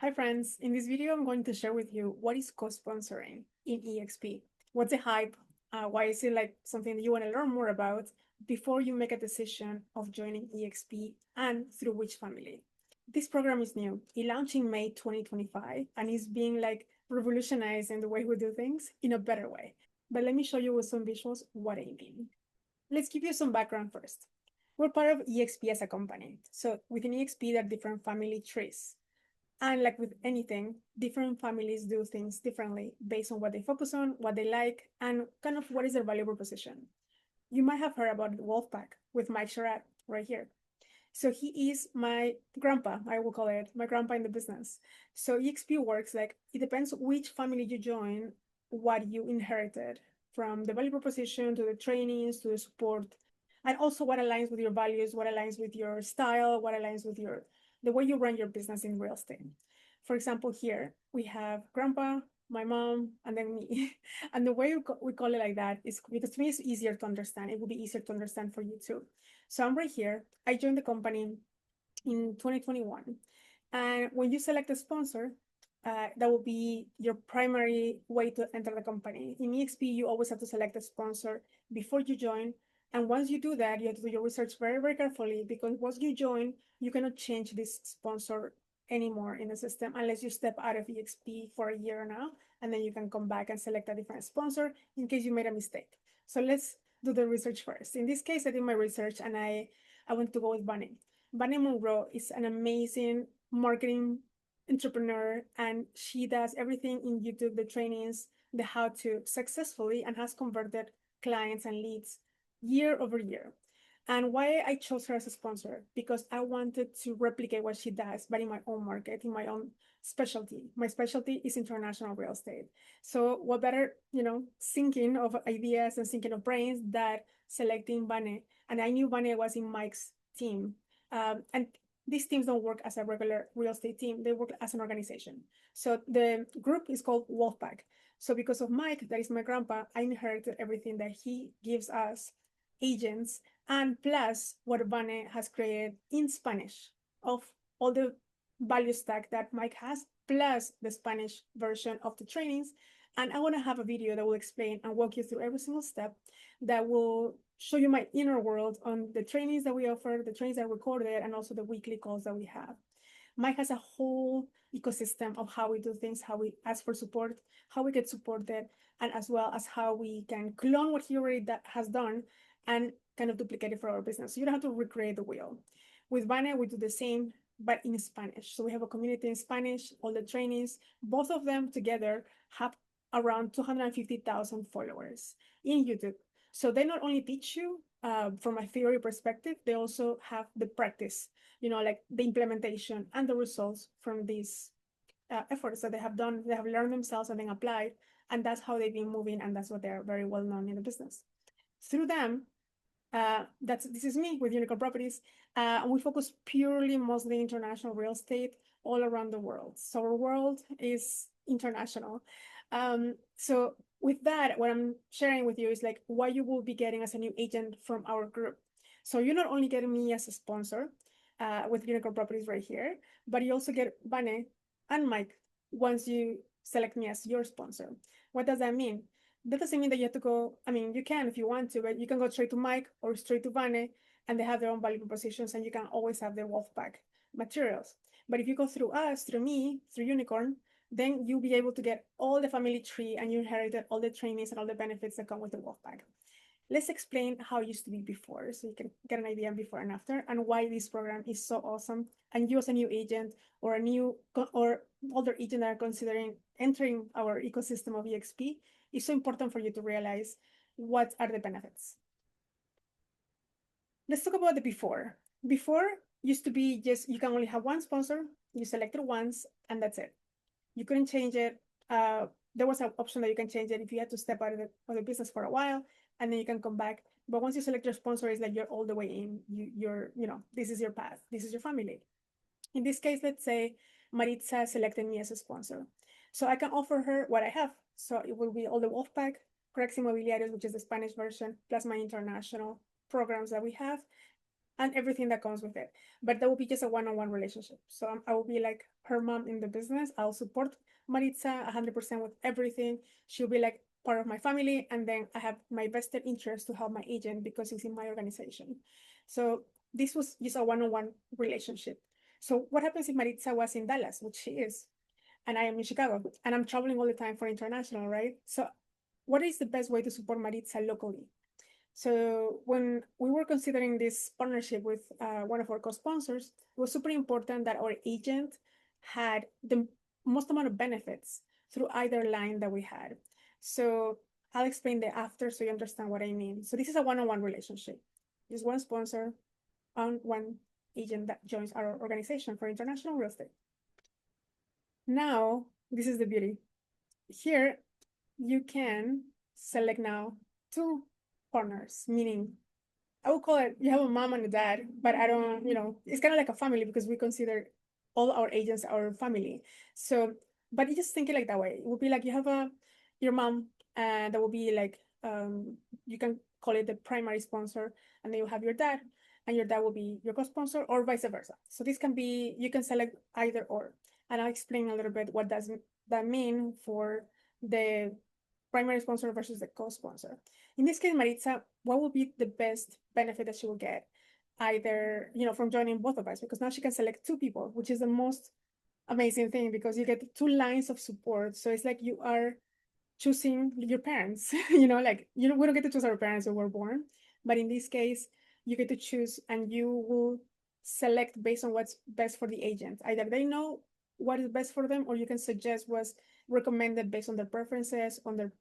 Hi friends, in this video I'm going to share with you what is co-sponsoring in eXp. What's the hype? Why is it like something that you want to learn more about before you make a decision of joining eXp and through which family? This program is new. It launched in May 2025 and is being like revolutionizing the way we do things in a better way. But let me show you with some visuals what I mean. Let's give you some background first. We're part of eXp as a company. So within eXp, there are different family trees. And like with anything, different families do things differently based on what they focus on, what they like, and kind of what is their value proposition. You might have heard about Wolfpack with Mike Sherratt right here. So he is my grandpa, I will call it, my grandpa in the business. So eXp works like it depends which family you join, what you inherited from the value proposition to the trainings to the support, and also what aligns with your values, what aligns with your style, what aligns with your the way you run your business in real estate. For example, here we have grandpa, my mom, and then me. And the way we call it like that is because to me it's easier to understand. It will be easier to understand for you too. So I'm right here. I joined the company in 2021. And when you select a sponsor, that will be your primary way to enter the company. In eXp, you always have to select a sponsor before you join. And once you do that, you have to do your research very, very carefully because once you join, you cannot change this sponsor anymore in the system unless you step out of eXp for a year now, and then you can come back and select a different sponsor in case you made a mistake. So let's do the research first. In this case, I did my research and I went to go with Vane. Vane Monroe is an amazing marketing entrepreneur, and she does everything in YouTube, the trainings, the how to successfully, and has converted clients and leads year over year. And why I chose her as a sponsor, because I wanted to replicate what she does, but in my own market, in my own specialty. My specialty is international real estate. So what better, thinking of ideas and thinking of brains that selecting Vane. And I knew Vane was in Mike's team. And these teams don't work as a regular real estate team, they work as an organization. So the group is called Wolfpack. So because of Mike, that is my grandpa, I inherited everything that he gives us agents, and plus what Vane has created in Spanish of all the value stack that Mike has, plus the Spanish version of the trainings. And I want to have a video that will explain and walk you through every single step that will show you my inner world on the trainings that we offer, the trainings that are recorded, and also the weekly calls that we have. Mike has a whole ecosystem of how we do things, how we ask for support, how we get supported, and as well as how we can clone what he already has done and kind of duplicate it for our business. So you don't have to recreate the wheel. With Vane, we do the same, but in Spanish. So we have a community in Spanish, all the trainings, both of them together have around 250,000 followers in YouTube. So they not only teach you from a theory perspective, they also have the practice, like the implementation and the results from these efforts that they have done. They have learned themselves and then applied, and that's how they've been moving, and that's what they're very well known in the business. Through them, this is me with Unicorn Properties. We focus purely, mostly international real estate all around the world. So our world is international. So with that, what I'm sharing with you is like what you will be getting as a new agent from our group. So you're not only getting me as a sponsor with Unicorn Properties right here, but you also get Vane and Mike once you select me as your sponsor. What does that mean? That doesn't mean that you have to go, I mean, you can if you want to, but you can go straight to Mike or straight to Vane, and they have their own value propositions, and you can always have their Wolfpack materials. But if you go through us, through me, through Unicorn, then you'll be able to get all the family tree, and you inherited all the trainings and all the benefits that come with the Wolfpack. Let's explain how it used to be before, so you can get an idea before and after, and why this program is so awesome. And you as a new agent or a new or older agent that are considering entering our ecosystem of eXp, it's so important for you to realize what are the benefits. Let's talk about the before. Before used to be just you can only have one sponsor, you select it once, and that's it. You couldn't change it. There was an option that you can change it if you had to step out of the business for a while, and then you can come back. But once you select your sponsor, it's like you're all the way in. You're, this is your path. This is your family. In this case, let's say Maritza selected me as a sponsor. So I can offer her what I have. So it will be all the Wolfpack, Correx Inmobiliarios, which is the Spanish version, plus my international programs that we have. and everything that comes with it. But that will be just a one-on-one relationship. So I will be like her mom in the business. I'll support Maritza 100% with everything. She'll be like part of my family. And then I have my vested interest to help my agent because he's in my organization. So this was just a one-on-one relationship. So what happens if Maritza was in Dallas, which she is, and I am in Chicago, and I'm traveling all the time for international, right? So what is the best way to support Maritza locally? So when we were considering this partnership with one of our co-sponsors, it was super important that our agent had the most amount of benefits through either line that we had. So I'll explain the after so you understand what I mean. So this is a one-on-one relationship. There's one sponsor and one agent that joins our organization for international real estate. Now, this is the beauty. Here, you can select now two partners, meaning I would call it you have a mom and a dad, but I don't, it's kind of like a family because we consider all our agents our family. So, but you just think it like that way. It would be like you have your mom, and that will be like you can call it the primary sponsor, and then you have your dad, and your dad will be your co-sponsor, or vice versa. So this can be you can select either or, and I'll explain a little bit what does that mean for the primary sponsor versus the co-sponsor. In this case, Maritza, what will be the best benefit that she will get? Either, from joining both of us, because now she can select two people, which is the most amazing thing because you get two lines of support. So it's like you are choosing your parents, like, we don't get to choose our parents when we're born, but in this case, you get to choose and you will select based on what's best for the agent. Either they know what is best for them, or you can suggest what's recommended based on their preferences, on their,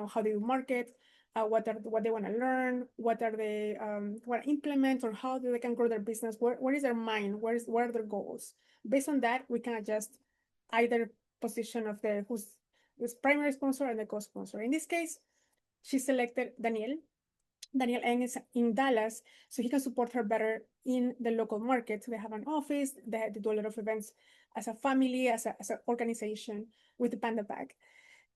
how they market, what they want to learn, what are they want to implement, or how they can grow their business. Where is their mind? What are their goals? Based on that, we can adjust either position of who's primary sponsor and the co-sponsor. In this case, she selected Daniel. Daniel Eng is in Dallas, so he can support her better in the local market. They have an office, they do a lot of events as a family, as an organization with the Panda Bag.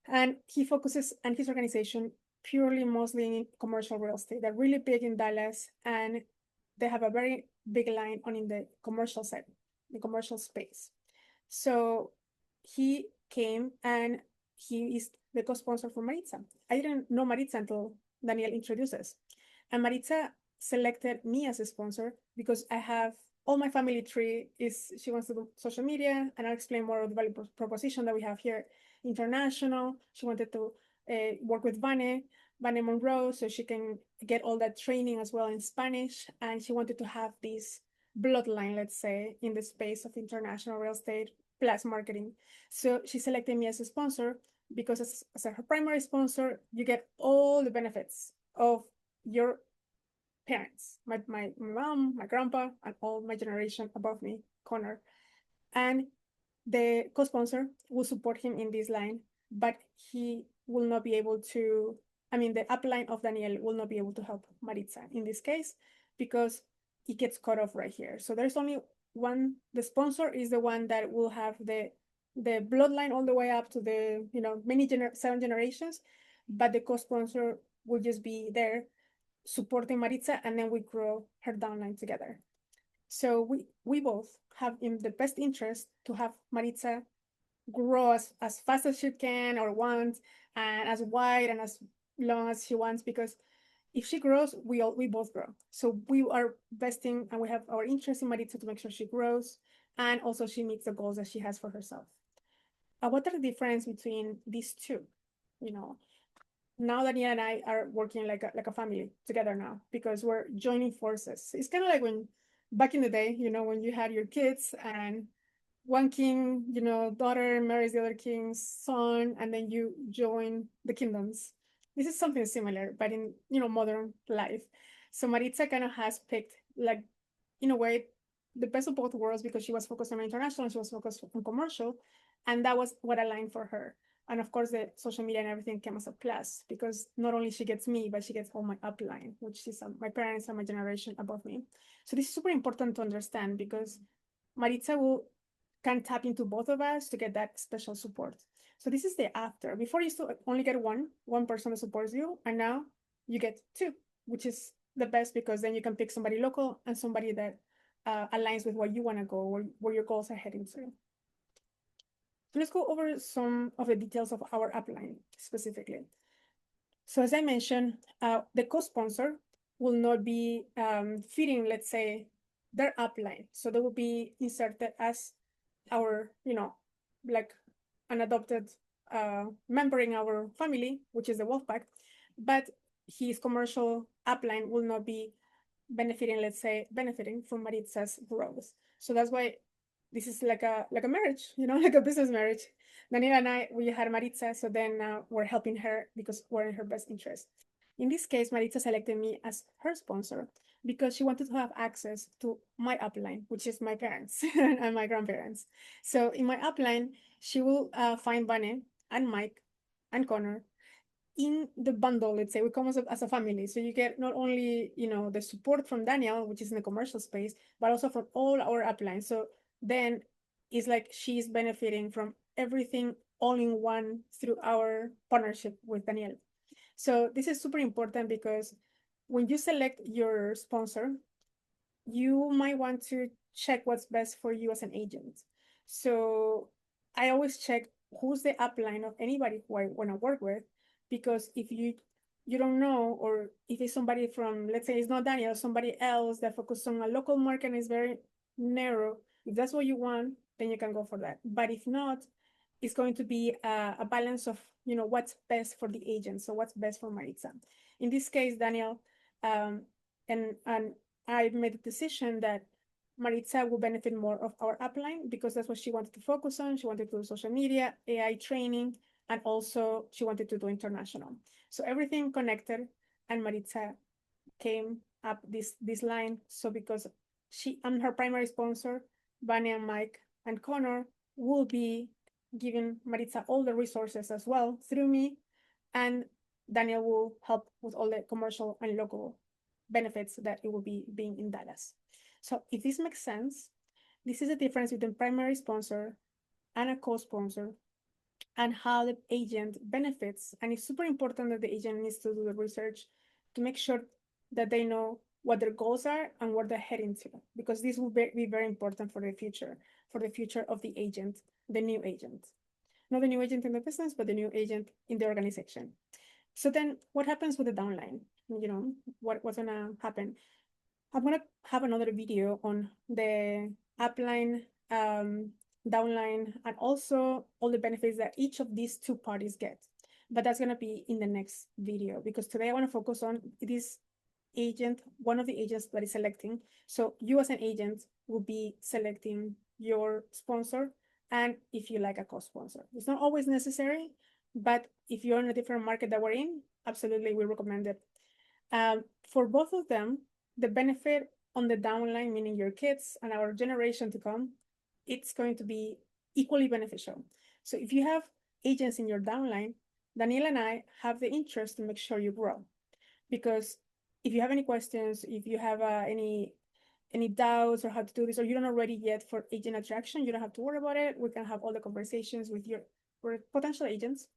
And he focuses on his organization purely mostly in commercial real estate. They're really big in Dallas, and they have a very big line on in the commercial side, the commercial space. So he came and he is the co-sponsor for Maritza. I didn't know Maritza until Daniel introduces. And Maritza selected me as a sponsor because I have all my family tree she wants to do social media, and I'll explain more of the value proposition that we have here. International, she wanted to work with Vane Monroe, so she can get all that training as well in Spanish. And she wanted to have this bloodline, let's say, in the space of international real estate plus marketing. So she selected me as a sponsor because as her primary sponsor, you get all the benefits of your parents, my mom, my grandpa, and all my generation above me, Connor. And the co-sponsor will support him in this line, but he will not be able to, the upline of Daniel will not be able to help Maritza in this case because it gets cut off right here. So there's only one, the sponsor is the one that will have the bloodline all the way up to the, seven generations, but the co-sponsor will just be there supporting Maritza, and then we grow her downline together. So we both have in the best interest to have Maritza grow as fast as she can or wants, and as wide and as long as she wants, because if she grows, we both grow. So we are vesting and we have our interest in Maritza to make sure she grows, and also she meets the goals that she has for herself. What are the difference between these two? Now Daniela and I are working like a family together now because we're joining forces. It's kind of like when back in the day, when you had your kids and one king, daughter marries the other king's son, and then you join the kingdoms. This is something similar, but in, modern life. So Maritza kind of has picked, like, in a way, the best of both worlds because she was focused on international and she was focused on commercial. And that was what aligned for her. And of course, the social media and everything came as a plus because not only she gets me, but she gets all my upline, which is my parents and my generation above me. So this is super important to understand because Maritza can tap into both of us to get that special support. So this is the after. Before you used to only get one person that supports you, and now you get two, which is the best, because then you can pick somebody local and somebody that aligns with what you want to go, where your goals are heading to. So let's go over some of the details of our upline specifically. So as I mentioned, the co-sponsor will not be fitting, let's say, their upline. So they will be inserted as our, like an adopted member in our family, which is the Wolfpack, but his commercial upline will not be benefiting, let's say, benefiting from Maritza's growth. So that's why this is like a marriage, like a business marriage. Daniela and I, we had Maritza, so then now we're helping her because we're in her best interest. In this case, Maritza selected me as her sponsor because she wanted to have access to my upline, which is my parents and my grandparents. So in my upline, she will find Vane and Mike and Connor in the bundle. Let's say we come as a family, so you get not only the support from Daniel, which is in the commercial space, but also from all our uplines. So then it's like she's benefiting from everything all in one through our partnership with Daniel. So this is super important because when you select your sponsor, you might want to check what's best for you as an agent. So I always check who's the upline of anybody who I want to work with, because if you don't know, or if it's somebody from, let's say it's not Daniel, somebody else that focuses on a local market and is very narrow, if that's what you want, then you can go for that. But if not, it's going to be a balance of what's best for the agent. So what's best for Maritza. In this case, Daniel and I made the decision that Maritza will benefit more of our upline because that's what she wanted to focus on. She wanted to do social media, AI training, and also she wanted to do international. So everything connected, and Maritza came up this line. So because I'm her primary sponsor, Vane and Mike and Connor will be giving Maritza all the resources as well through me, and Daniel will help with all the commercial and local benefits that it will be being in Dallas. So if this makes sense, this is the difference between primary sponsor and a co-sponsor and how the agent benefits. And it's super important that the agent needs to do the research to make sure that they know what their goals are and where they're heading to, because this will be very important for the future of the agent, the new agent. Not the new agent in the business, but the new agent in the organization. So then what happens with the downline? What's gonna happen? I'm gonna have another video on the upline, downline, and also all the benefits that each of these two parties get. But that's gonna be in the next video, because today I wanna focus on this agent, one of the agents that is selecting. So you as an agent will be selecting your sponsor, and if you like a co-sponsor. It's not always necessary, but if you're in a different market that we're in, absolutely we recommend it. For both of them, the benefit on the downline, meaning your kids and our generation to come, it's going to be equally beneficial. So if you have agents in your downline, Daniel and I have the interest to make sure you grow. Because if you have any questions, if you have any doubts or how to do this, or you don't know ready yet for agent attraction, you don't have to worry about it. We can have all the conversations with your potential agents,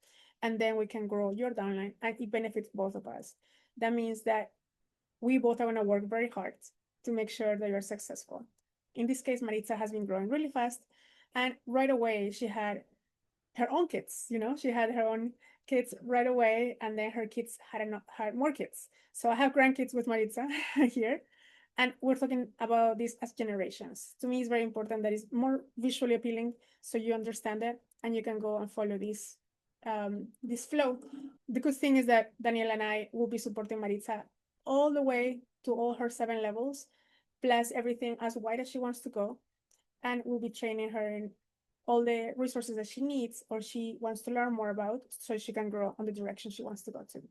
and then we can grow your downline, and it benefits both of us. That means that we both are going to work very hard to make sure that you're successful. In this case, Maritza has been growing really fast, and right away she had her own kids. She had her own kids right away, and then her kids had more kids. So I have grandkids with Maritza here, and we're talking about this as generations. To me, it's very important that it's more visually appealing, so you understand it and you can go and follow this flow. The good thing is that Daniel and I will be supporting Maritza all the way to all her 7 levels, plus everything as wide as she wants to go, and we'll be training her in all the resources that she needs or she wants to learn more about, so she can grow on the direction she wants to go to.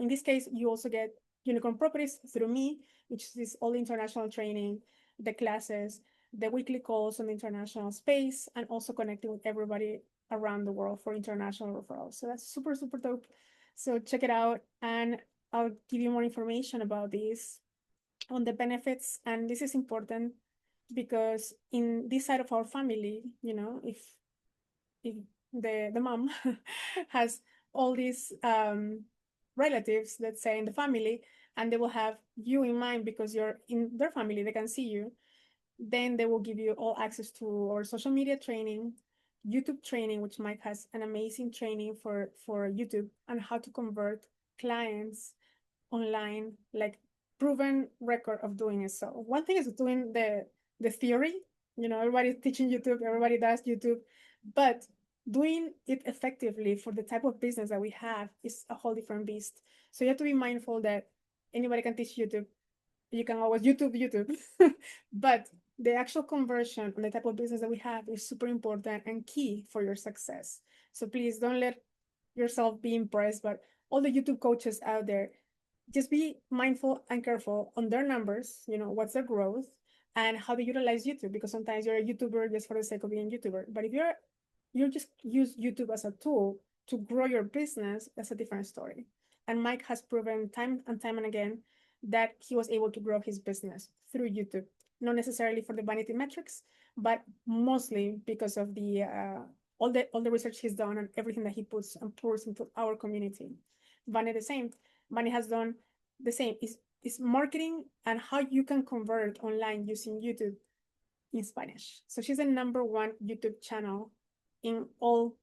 In this case, you also get unicorn properties through me, which is all the international training, the classes, the weekly calls on the international space, and also connecting with everybody around the world for international referrals. So that's super, super dope. So check it out, and I'll give you more information about this on the benefits. And this is important because in this side of our family, if the mom has all these relatives, let's say, in the family, and they will have you in mind because you're in their family, they can see you. Then they will give you all access to our social media training, YouTube training, which Mike has an amazing training for YouTube on how to convert clients online, like proven record of doing it. So one thing is doing the theory, everybody's teaching YouTube, everybody does YouTube, but doing it effectively for the type of business that we have is a whole different beast. So you have to be mindful that anybody can teach YouTube. You can always YouTube, but the actual conversion and the type of business that we have is super important and key for your success. So please don't let yourself be impressed by all the YouTube coaches out there. Just be mindful and careful on their numbers, what's their growth and how they utilize YouTube, because sometimes you're a YouTuber just for the sake of being a YouTuber. But if you just use YouTube as a tool to grow your business, that's a different story. And Mike has proven time and time and again that he was able to grow his business through YouTube, not necessarily for the vanity metrics, but mostly because of the all the research he's done and everything that he puts and pours into our community. Vane the same. Vane has done the same. Is marketing and how you can convert online using YouTube in Spanish. So she's the #1 YouTube channel in all,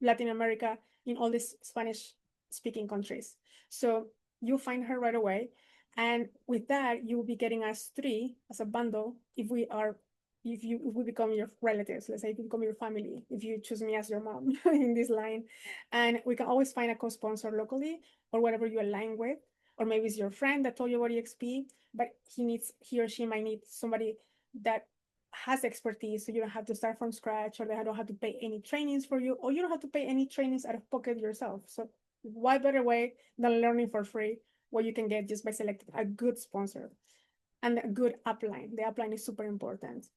Latin America, in all these Spanish speaking countries. So you'll find her right away. And with that, you will be getting us 3 as a bundle if we become your relatives. Let's say if you become your family, if you choose me as your mom in this line. And we can always find a co-sponsor locally or whatever you align with. Or maybe it's your friend that told you about eXp, but he or she might need somebody that has expertise, so you don't have to start from scratch, or they don't have to pay any trainings for you, or you don't have to pay any trainings out of pocket yourself. So what better way than learning for free what you can get just by selecting a good sponsor and a good upline. The upline is super important.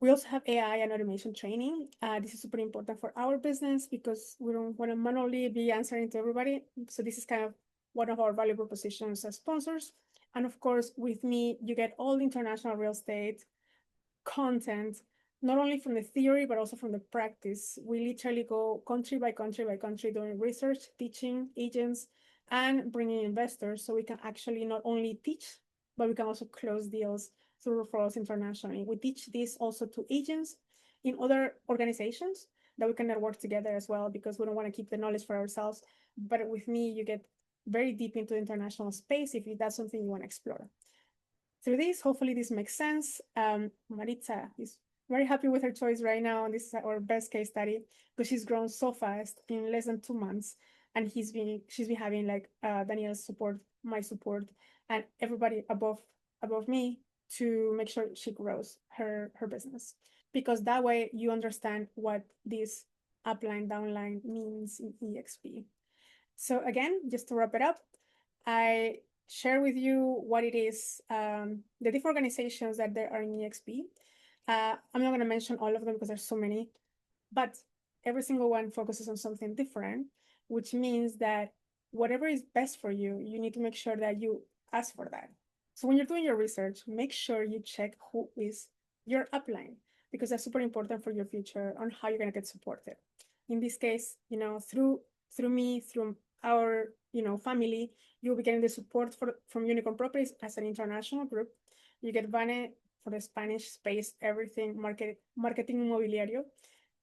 We also have AI and automation training. This is super important for our business because we don't want to manually be answering to everybody. So this is kind of one of our valuable positions as sponsors. And of course, with me, you get all the international real estate content, not only from the theory, but also from the practice. We literally go country by country by country doing research, teaching agents, and bringing investors. So we can actually not only teach, but we can also close deals through referrals internationally. We teach this also to agents in other organizations that we can network together as well, because we don't want to keep the knowledge for ourselves. But with me, you get very deep into the international space if that's something you want to explore. Through this, hopefully this makes sense. Maritza is very happy with her choice right now. This is our best case study because she's grown so fast in less than 2 months. And she's been having like Daniel's support, my support, and everybody above me to make sure she grows her business. Because that way you understand what this upline, downline means in eXp. So again, just to wrap it up, I share with you what it is, the different organizations that there are in eXp. I'm not going to mention all of them because there's so many, but every single one focuses on something different, which means that whatever is best for you, you need to make sure that you ask for that. So when you're doing your research, make sure you check who is your upline, because that's super important for your future on how you're going to get supported. In this case, through me, through our family, you'll be getting the support from Unicorn Properties as an international group. You get Vane for the Spanish space, everything, marketing inmobiliario.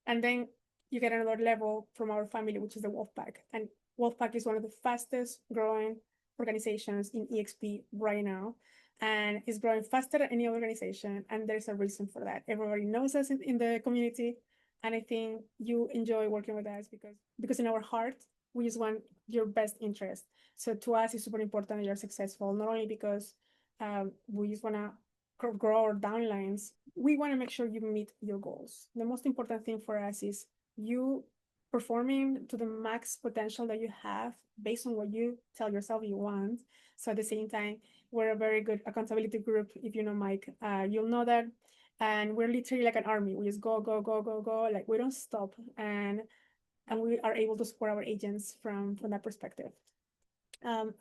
And then you get another level from our family, which is the Wolfpack. And Wolfpack is one of the fastest growing organizations in eXp right now. And it's growing faster than any other organization. And there's a reason for that. Everybody knows us in the community. And I think you enjoy working with us because in our heart, we just want your best interest. So to us, it's super important that you're successful, not only because we just want to grow our downlines, we want to make sure you meet your goals. The most important thing for us is you performing to the max potential that you have based on what you tell yourself you want. So at the same time, we're a very good accountability group. If you know Mike, you'll know that. And we're literally like an army. We just go, go, go, go, go. Like we don't stop. And we are able to support our agents from that perspective.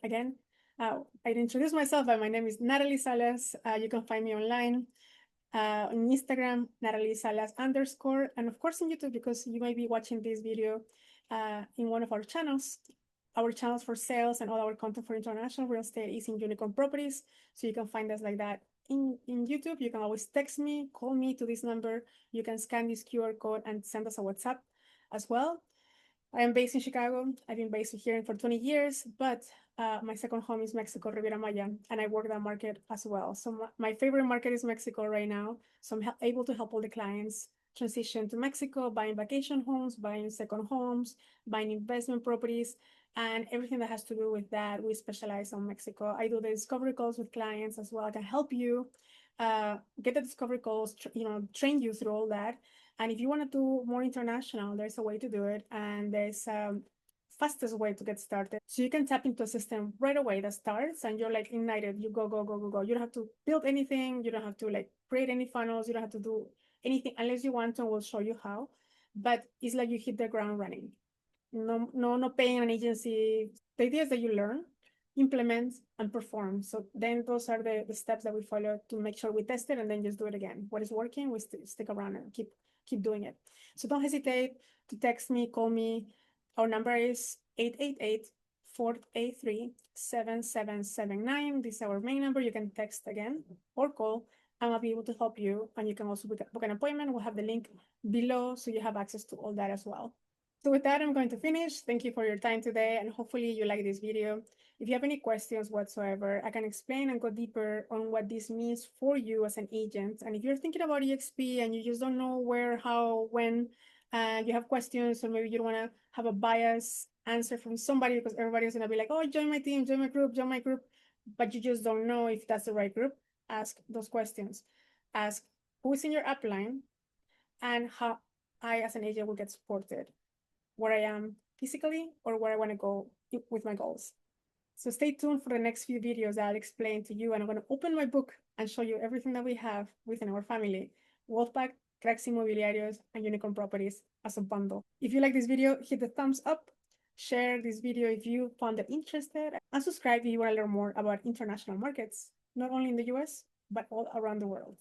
Again, I introduced myself, but my name is Nathaly Salas. You can find me online on Instagram, nathalysalas_, and of course in YouTube, because you might be watching this video in one of our channels. our channels for sales and all our content for international real estate is in Unicorn Properties. So you can find us like that. In YouTube, you can always text me, call me to this number. You can scan this QR code and send us a WhatsApp as well. I am based in Chicago. I've been based here for 20 years, but my second home is Mexico, Riviera Maya, and I work that market as well. So my favorite market is Mexico right now. So I'm able to help all the clients transition to Mexico, buying vacation homes, buying second homes, buying investment properties, and everything that has to do with that. We specialize on Mexico. I do the discovery calls with clients as well. I can help you get the discovery calls, train you through all that. And if you want to do more international, there's a way to do it. And there's fastest way to get started. So you can tap into a system right away that starts and you're like ignited. You go, go, go, go, go. You don't have to build anything. You don't have to like create any funnels. You don't have to do anything unless you want to, and we'll show you how. But it's like you hit the ground running. No paying an agency. The idea is that you learn, implement, and perform. So then those are the steps that we follow to make sure we test it and then just do it again. What is working, we stick around and keep doing it. So don't hesitate to text me, call me. Our number is 888-483-7779. This is our main number. You can text again or call, and I'll be able to help you. And you can also book an appointment. We'll have the link below so you have access to all that as well. So with that, I'm going to finish. Thank you for your time today, and hopefully you like this video. If you have any questions whatsoever, I can explain and go deeper on what this means for you as an agent. And if you're thinking about eXp and you just don't know where, how, when, you have questions, or maybe you don't want to have a bias answer from somebody because everybody's going to be like, oh, join my team, join my group, but you just don't know if that's the right group, ask those questions. Ask who is in your upline and how I, as an agent, will get supported, where I am physically or where I want to go with my goals. So stay tuned for the next few videos that I'll explain to you, and I'm going to open my book and show you everything that we have within our family. Wolfpack, Cracks Inmobiliarios, and Unicorn Properties as a bundle. If you like this video, hit the thumbs up, share this video if you found it interested, and subscribe if you want to learn more about international markets, not only in the US, but all around the world.